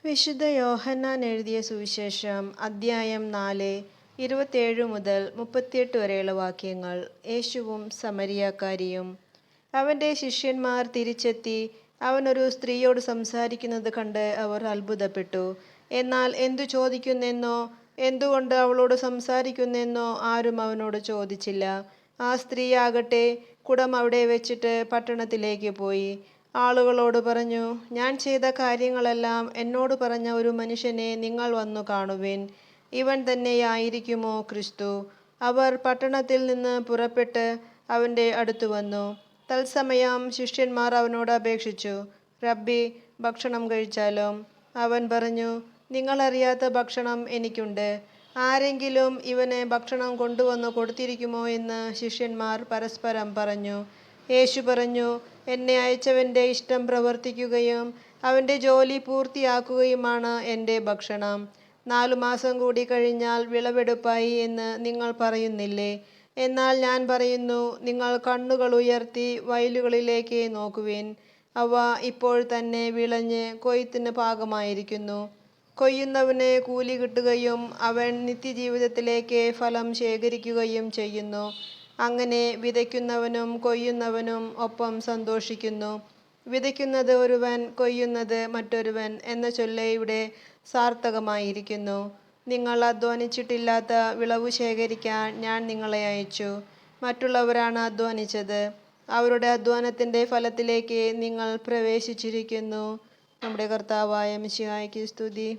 വിശുദ്ധ യോഹന്നാൻ എഴുതിയ സുവിശേഷം അദ്ധ്യായം 4 27 മുതൽ 38 വരെയുള്ള വാക്യങ്ങൾ. യേശുവും സമരിയാക്കാരിയും. അവൻ്റെ ശിഷ്യന്മാർ തിരിച്ചെത്തി അവനൊരു സ്ത്രീയോട് സംസാരിക്കുന്നത് കണ്ട് അവർ അത്ഭുതപ്പെട്ടു. എന്നാൽ എന്തു ചോദിക്കുന്നെന്നോ എന്തുകൊണ്ട് അവളോട് സംസാരിക്കുന്നെന്നോ ആരും അവനോട് ചോദിച്ചില്ല. ആ സ്ത്രീയാകട്ടെ കുടം അവിടെ വെച്ചിട്ട് പട്ടണത്തിലേക്ക് പോയി ആളുകളോട് പറഞ്ഞു, ഞാൻ ചെയ്ത കാര്യങ്ങളെല്ലാം എന്നോട് പറഞ്ഞ ഒരു മനുഷ്യനെ നിങ്ങൾ വന്നു കാണുവിൻ. ഇവൻ തന്നെയായിരിക്കുമോ ക്രിസ്തു? അവർ പട്ടണത്തിൽ നിന്ന് പുറപ്പെട്ട് അവൻ്റെ അടുത്തു വന്നു. തത്സമയം ശിഷ്യന്മാർ അവനോട് അപേക്ഷിച്ചു, റബ്ബി, ഭക്ഷണം കഴിച്ചാലോ? അവൻ പറഞ്ഞു, നിങ്ങളറിയാത്ത ഭക്ഷണം എനിക്കുണ്ട്. ആരെങ്കിലും ഇവന് ഭക്ഷണം കൊണ്ടുവന്നു കൊടുത്തിരിക്കുമോ എന്ന് ശിഷ്യന്മാർ പരസ്പരം പറഞ്ഞു. യേശു പറഞ്ഞു, എന്നെ അയച്ചവൻ്റെ ഇഷ്ടം പ്രവർത്തിക്കുകയും അവൻ്റെ ജോലി പൂർത്തിയാക്കുകയുമാണ് എൻ്റെ ഭക്ഷണം. 4 മാസം കൂടി കഴിഞ്ഞാൽ വിളവെടുപ്പായി എന്ന് നിങ്ങൾ പറയുന്നില്ലേ? എന്നാൽ ഞാൻ പറയുന്നു, നിങ്ങൾ കണ്ണുകൾ ഉയർത്തി വയലുകളിലേക്ക് നോക്കുവിൻ. അവ ഇപ്പോൾ തന്നെ വിളഞ്ഞ് കൊയ്ത്തിന് പാകമായിരിക്കുന്നു. കൊയ്യുന്നവന് കൂലി കിട്ടുകയും അവൻ നിത്യജീവിതത്തിലേക്ക് ഫലം ശേഖരിക്കുകയും ചെയ്യുന്നു. അങ്ങനെ വിതയ്ക്കുന്നവനും കൊയ്യുന്നവനും ഒപ്പം സന്തോഷിക്കുന്നു. വിതയ്ക്കുന്നത് ഒരുവൻ, കൊയ്യുന്നത് മറ്റൊരുവൻ എന്ന ചൊല്ല് ഇവിടെ സാർത്ഥകമായിരിക്കുന്നു. നിങ്ങൾ അധ്വാനിച്ചിട്ടില്ലാത്ത വിളവു ശേഖരിക്കാൻ ഞാൻ നിങ്ങളെ അയച്ചു. മറ്റുള്ളവരാണ് അധ്വാനിച്ചത്. അവരുടെ അധ്വാനത്തിൻ്റെ ഫലത്തിലേക്ക് നിങ്ങൾ പ്രവേശിച്ചിരിക്കുന്നു. നമ്മുടെ കർത്താവായ മിശിഹായ്ക്ക് സ്തുതി.